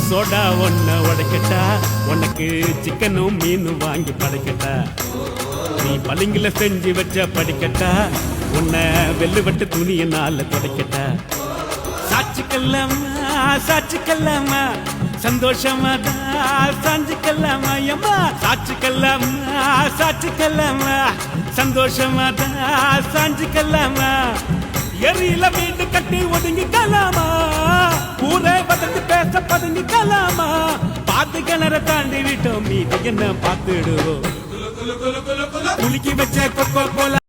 Soda ஒன்ன உடைக்கட்டா, உனக்கு சிக்கனும் மீனும் வாங்கி படைக்கட்டா, நீ பளிங்குல செஞ்சு வச்ச படிக்கட்டா, உன்னை வெள்ளுவட்டு துணியினால துடைக்கட்டா. சாட்சிக்கல்லாமா சாட்சிக்கல்லாமா சந்தோஷமா தான் சாஞ்சிக்கல்லாமா அம்மா. சாட்சிக்கல்லாமா சாட்சிக்கல்லாமா சந்தோஷமா தான் சாஞ்சிக்கல்லாமா. எரியில வீடு கட்டி ஒதுங்கிக்கலாமா, ஊரே வதந்து பேச பதுங்கிக்கலாமா. பாத்து கிணற தாண்டி விட்டோம், மீது என்ன பார்த்துடுவோம். குலுக்கி வச்ச கொக்கோ கோலா